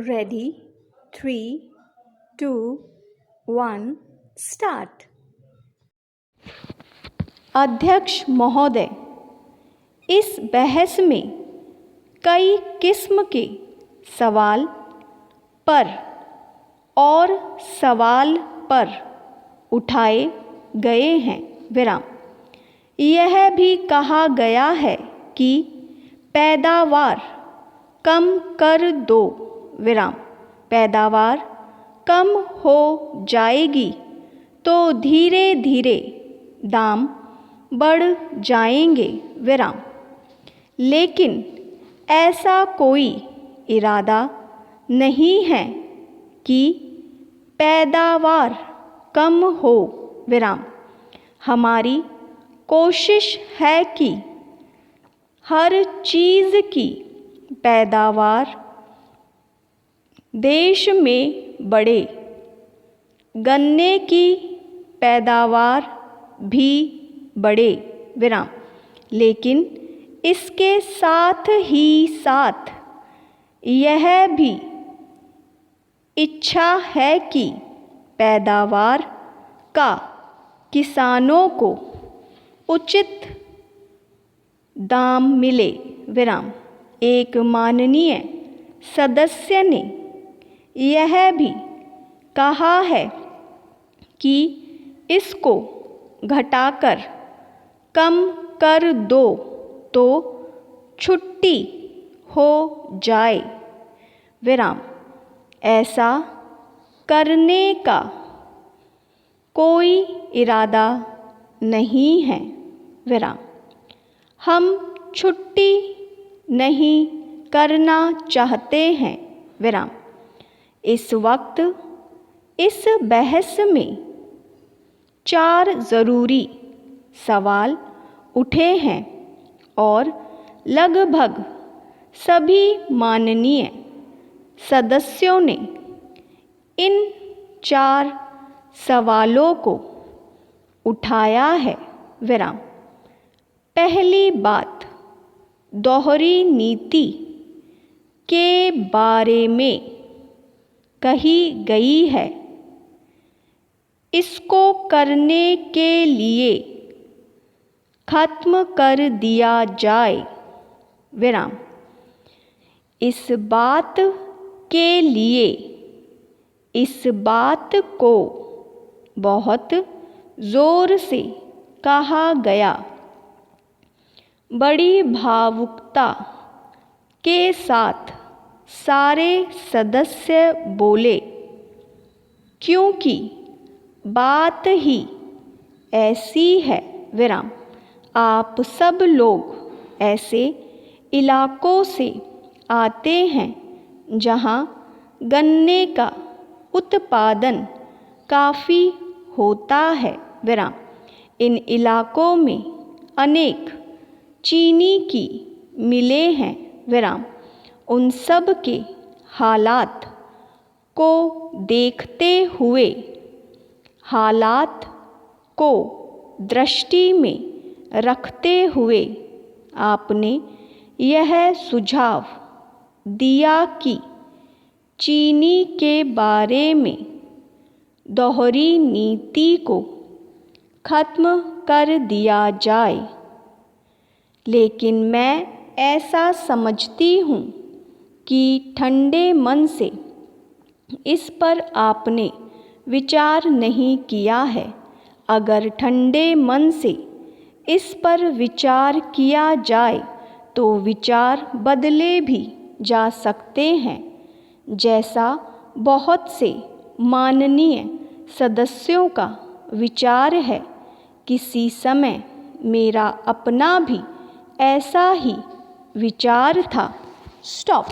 Ready? 3, 2, 1, start. अध्यक्ष महोदय, इस बहस में कई किस्म के सवाल पर और सवाल पर उठाए गए हैं। विराम। यह भी कहा गया है कि पैदावार कम कर दो। विराम। पैदावार कम हो जाएगी तो धीरे धीरे दाम बढ़ जाएंगे। विराम। लेकिन ऐसा कोई इरादा नहीं है कि पैदावार कम हो। विराम। हमारी कोशिश है कि हर चीज़ की पैदावार देश में बढ़े। गन्ने की पैदावार भी बढ़े। विराम। लेकिन इसके साथ ही साथ यह भी इच्छा है कि पैदावार का किसानों को उचित दाम मिले। विराम। एक माननीय सदस्य ने यह भी कहा है कि इसको घटाकर कम कर दो तो छुट्टी हो जाए। विराम। ऐसा करने का कोई इरादा नहीं है। विराम। हम छुट्टी नहीं करना चाहते हैं। विराम। इस वक्त इस बहस में 4 ज़रूरी सवाल उठे हैं और लगभग सभी माननीय सदस्यों ने इन 4 सवालों को उठाया है। विराम। पहली बात दोहरी नीति के बारे में कही गई है। इसको करने के लिए खत्म कर दिया जाए। विराम। इस बात के लिए इस बात को बहुत ज़ोर से कहा गया। बड़ी भावुकता के साथ सारे सदस्य बोले, क्योंकि बात ही ऐसी है। विराम। आप सब लोग ऐसे इलाकों से आते हैं जहां गन्ने का उत्पादन काफ़ी होता है। विराम। इन इलाकों में अनेक चीनी की मिलें हैं। विराम। उन सब के हालात को देखते हुए हालात को दृष्टि में रखते हुए आपने यह सुझाव दिया कि चीनी के बारे में दोहरी नीति को खत्म कर दिया जाए। लेकिन मैं ऐसा समझती हूँ कि ठंडे मन से इस पर आपने विचार नहीं किया है। अगर ठंडे मन से इस पर विचार किया जाए तो विचार बदले भी जा सकते हैं, जैसा बहुत से माननीय सदस्यों का विचार है। किसी समय मेरा अपना भी ऐसा ही विचार था। स्टॉप।